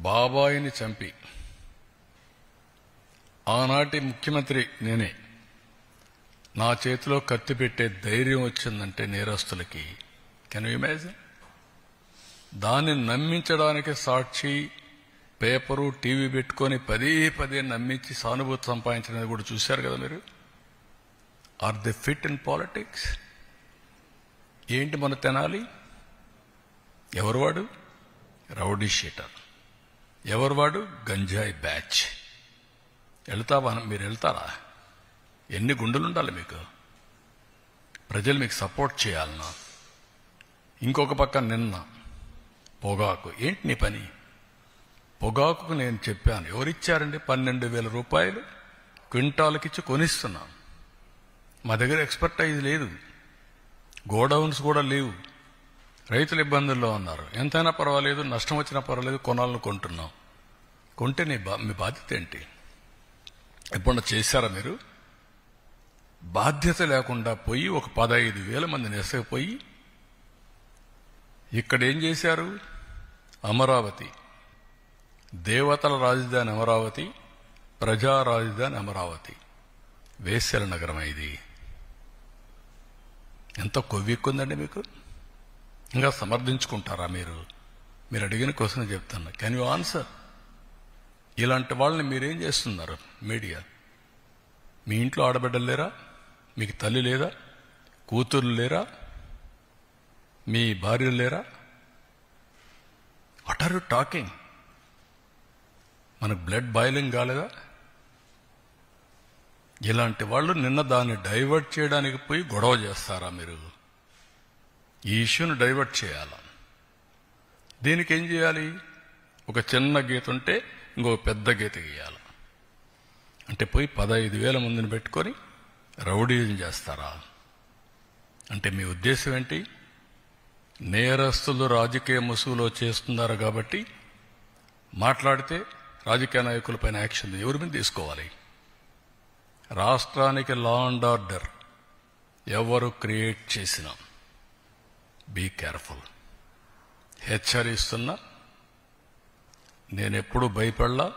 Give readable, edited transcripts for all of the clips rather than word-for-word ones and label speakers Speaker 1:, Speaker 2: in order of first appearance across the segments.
Speaker 1: బాబాయిని చంపి ఆనాటి ముఖ్యమంత్రి నేనే నా చేతిలో కత్తి పెట్టే ధైర్యం వచ్చిందంటే నేరస్తులకి, కెన్ యు ఇమాజిన్? దాన్ని నమ్మించడానికి సాక్షి, పేపరు, టీవీ పెట్టుకొని పదే నమ్మించి సానుభూతి సంపాదించినది కూడా చూశారు కదా మీరు. Are the fit in politics? ఏంటి మన తెనాలి? ఎవరు వాడు? Rowdy sheeter. ఎవరు వాడు? గంజాయి బ్యాచ్. మీరు వెళ్తారా? ఎన్ని గుండెలుండాలి మీకు? ప్రజలు మీకు సపోర్ట్ చేయాలన్నా. ఇంకొక పక్క నిన్న పొగాకు. ఏంటి నీ పని? పొగాకుకు నేను చెప్పాను, ఎవరిచ్చారండి? 12,000 రూపాయలు క్వింటాల్కిచ్చి కొనిస్తున్నాం. మా దగ్గర ఎక్స్పర్టైజ్ లేదు, గోడౌన్స్ కూడా లేవు, రైతులు ఇబ్బందుల్లో ఉన్నారు. ఎంతైనా పర్వాలేదు, నష్టం వచ్చినా పర్వాలేదు, కొనాలను కొంటున్నాం. కొంటే మీ బాధ్యత ఏంటి? ఎప్పుడన్నా చేశారా మీరు? బాధ్యత లేకుండా పోయి ఒక 15,000 మందిని ఎసకపోయి ఇక్కడ ఏం చేశారు? అమరావతి, దేవతల రాజధాని అమరావతి, ప్రజా రాజధాని అమరావతి, వేశ్యల నగరం. ఇది ఎంత కొవ్వెక్కుందండి మీకు? ఇంకా సమర్థించుకుంటారా మీరు? మీరు అడిగిన క్వశ్చన్ చెప్తున్నా, కెన్ యూ ఆన్సర్? ఇలాంటి వాళ్ళని మీరేం చేస్తున్నారు? మీడియా. మీ ఇంట్లో ఆడబిడ్డలు లేరా? మీకు తల్లి లేదా? కూతుర్లు లేరా? మీ భార్యలు లేరా? What are you talking? మనకు బ్లడ్ బాయిలింగ్ కాలేదా? ఇలాంటి వాళ్ళు నిన్న దాన్ని డైవర్ట్ చేయడానికి పోయి గొడవ చేస్తారా మీరు? ఈ ఇష్యూని డైవర్ట్ చేయాలా? దీనికి ఏం చేయాలి? ఒక చిన్న గీత ఉంటే ఇంకో పెద్ద గీత గీయాలి. అంటే పోయి 15,000 మందిని పెట్టుకొని రౌడీజం చేస్తారా? అంటే మీ ఉద్దేశం ఏంటి? నేరస్తులు రాజకీయ ముసుగులో చేస్తున్నారు కాబట్టి మాట్లాడితే రాజకీయ నాయకులపైన యాక్షన్ ఎవరి మీద తీసుకోవాలి? రాష్ట్రానికి లా అండ్ ఆర్డర్ ఎవరు క్రియేట్ చేసినా బీ కేర్ఫుల్. హెచ్చరిస్తున్నా. నేనెప్పుడు భయపడలా.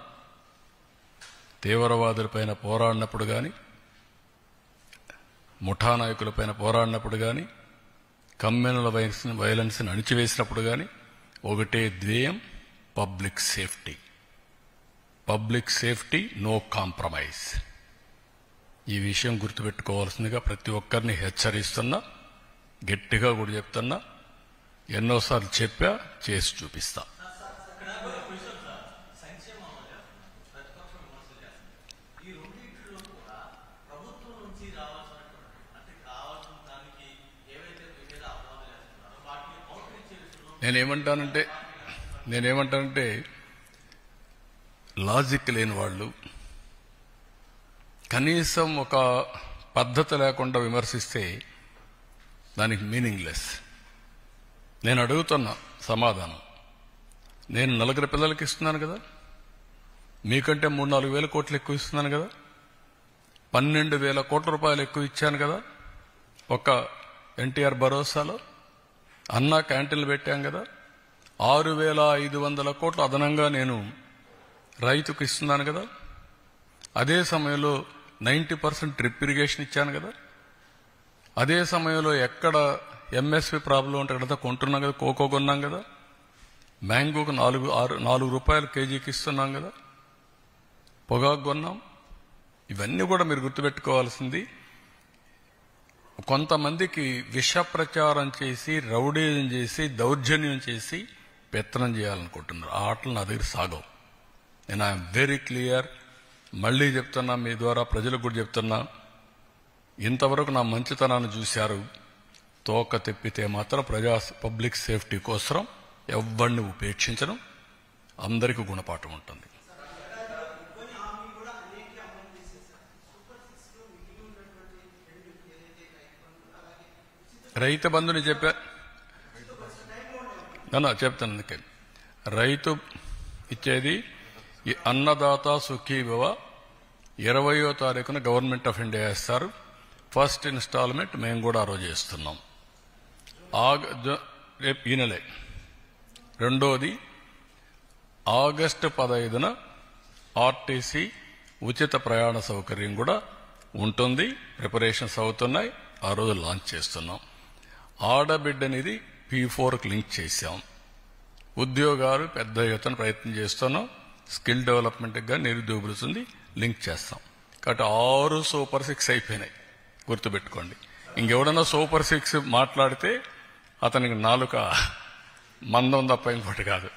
Speaker 1: తీవ్రవాదులపైన పోరాడినప్పుడు కానీ, ముఠా నాయకులపైన పోరాడినప్పుడు కానీ, కమ్యూనల్ వైలెన్స్ని అణిచివేసినప్పుడు కానీ ఒకటే ధ్యేయం, public safety. Public safety, no compromise. ఈ విషయం గుర్తుపెట్టుకోవాల్సిందిగా ప్రతి ఒక్కరిని హెచ్చరిస్తున్నా. గట్టిగా కూడా చెప్తున్నా. ఎన్నోసార్లు చెప్పా, చేసి చూపిస్తా. నేనేమంటానంటే లాజిక్ లేని వాళ్ళు, కనీసం ఒక పద్ధతి లేకుండా విమర్శిస్తే దానికి మీనింగ్లెస్. నేను అడుగుతున్నా సమాధానం. నేను 4 పిల్లలకి ఇస్తున్నాను కదా, మీకంటే 3-4 వేల కోట్లు ఎక్కువ ఇస్తున్నాను కదా, 12,000 కోట్ల రూపాయలు ఎక్కువ ఇచ్చాను కదా. ఒక ఎన్టీఆర్ భరోసాలో అన్నా క్యాంటీన్లు పెట్టాం కదా. 6,500 కోట్లు అదనంగా నేను రైతుకు ఇస్తున్నాను కదా. అదే సమయంలో 90% డ్రిప్ ఇరిగేషన్ ఇచ్చాను కదా. అదే సమయంలో ఎక్కడ ఎంఎస్పి ప్రాబ్లం ఉంటే అక్కడ కొంటున్నాం కదా. కోకో కొన్నాం కదా. మ్యాంగోకు 4 రూపాయలు కేజీకి ఇస్తున్నాం కదా. పొగాకు కొన్నాం. ఇవన్నీ కూడా మీరు గుర్తుపెట్టుకోవాల్సింది. కొంతమందికి విష ప్రచారం చేసి, రౌడీజం చేసి, దౌర్జన్యం చేసి పెత్తనం చేయాలనుకుంటున్నారు. ఆ ఆటలు నా దగ్గర సాగవు. నేను ఐఎమ్ వెరీ క్లియర్. మళ్లీ చెప్తున్నా, మీ ద్వారా ప్రజలకు కూడా చెప్తున్నా. ఇంతవరకు నా మంచితనాన్ని చూశారు. తోక తెప్పితే మాత్రం పబ్లిక్ సేఫ్టీ కోసం ఎవరిని ఉపేక్షించడం. అందరికీ గుణపాఠం ఉంటుంది. రైతు బంధుని చెప్తాను. అందుకే రైతు ఇచ్చేది ఈ అన్నదాత సుఖీభవ 20వ తారీఖున గవర్నమెంట్ ఆఫ్ ఇండియా ఇస్తారు. ఫస్ట్ ఇన్స్టాల్మెంట్ మేము కూడా ఆ రోజు ఇస్తున్నాం. రేపు ఈ నెలే. రెండోది ఆగస్టు 15న ఆర్టీసీ ఉచిత ప్రయాణ సౌకర్యం కూడా ఉంటుంది. ప్రిపరేషన్స్ అవుతున్నాయి. ఆ రోజు లాంచ్ చేస్తున్నాం. ఆడబిడ్డనిది P4కి లింక్ చేశాం. ఉద్యోగాలు పెద్ద ఎత్తున ప్రయత్నం చేస్తున్నాం. స్కిల్ డెవలప్మెంట్గా నిరుద్యోగులుంది లింక్ చేస్తాం. కాబట్టి 6 సూపర్ 6 అయిపోయినాయి. గుర్తుపెట్టుకోండి. ఇంకెవడన్నా సూపర్ 6 మాట్లాడితే అతనికి నాలుక మందం తప్ప ఇంకోటి కాదు.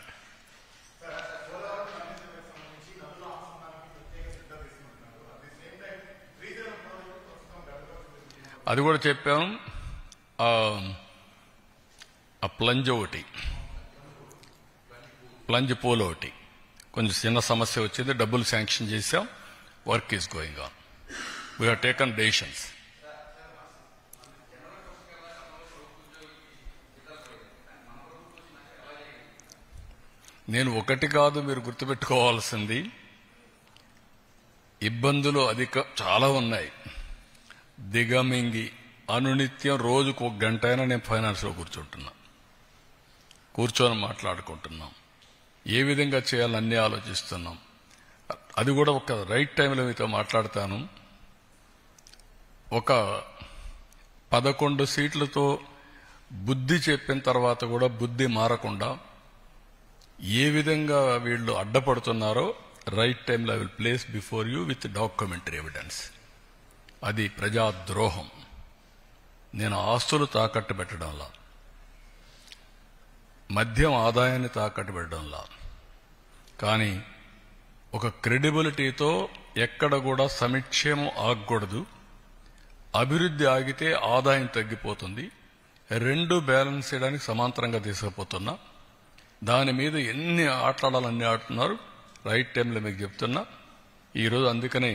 Speaker 1: అది కూడా చెప్పాము. ఆ ప్లంజ్ ఒకటి, ప్లంజ్ పూల్ ఒకటి కొంచెం చిన్న సమస్య వచ్చింది. డబ్బులు శాంక్షన్ చేశాం. Work is going on. We have taken decisions. నేను ఒకటి కాదు, మీరు గుర్తుపెట్టుకోవాల్సింది ఇబ్బందులు చాలా ఉన్నాయి. దిగమింగి అనునిత్యం రోజుకు 1 గంట అయినా నేను ఫైనాన్స్లో కూర్చొని మాట్లాడుకుంటున్నాం. ఏ విధంగా చేయాలని అన్నీ ఆలోచిస్తున్నాం. అది కూడా ఒక రైట్ టైంలో మీతో మాట్లాడతాను. ఒక 11 సీట్లతో బుద్ధి చెప్పిన తర్వాత కూడా బుద్ధి మారకుండా ఏ విధంగా వీళ్ళు అడ్డపడుతున్నారో రైట్ టైంలో I will place before you with documentary evidence. అది ప్రజాద్రోహం. నేను ఆస్తులు తాకట్టు పెట్టడంలా, మద్యం ఆదాయాన్ని తాకట్టు పెట్టడంలా, కానీ ఒక క్రెడిబిలిటీతో ఎక్కడ కూడా సంక్షేమం ఆగకూడదు. అభివృద్ధి ఆగితే ఆదాయం తగ్గిపోతుంది. 2 బ్యాలెన్స్ చేయడానికి సమాంతరంగా తీసుకుపోతున్నా. దాని మీద ఎన్ని ఆటలాడాలన్నీ ఆడుతున్నారు. రైట్ టైంలో మీకు చెప్తున్నా. ఈరోజు అందుకనే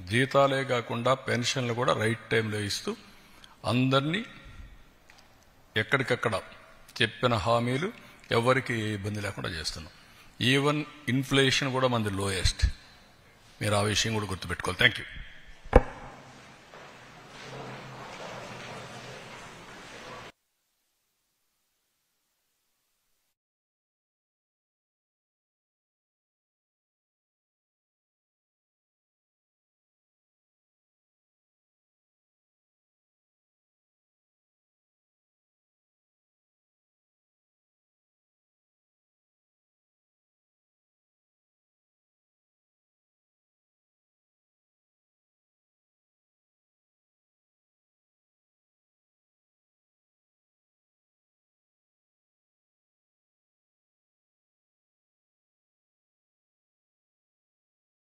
Speaker 1: జీతాలే కాకుండా పెన్షన్లు కూడా రైట్ టైంలో ఇస్తూ అందరినీ ఎక్కడికక్కడ చెప్పిన హామీలు ఎవరికి ఏ ఇబ్బంది లేకుండా చేస్తున్నాం. ఈవెన్ ఇన్ఫ్లేషన్ కూడా మనది లోయెస్ట్. మీరు ఆ విషయం కూడా గుర్తుపెట్టుకోవాలి. Thank you.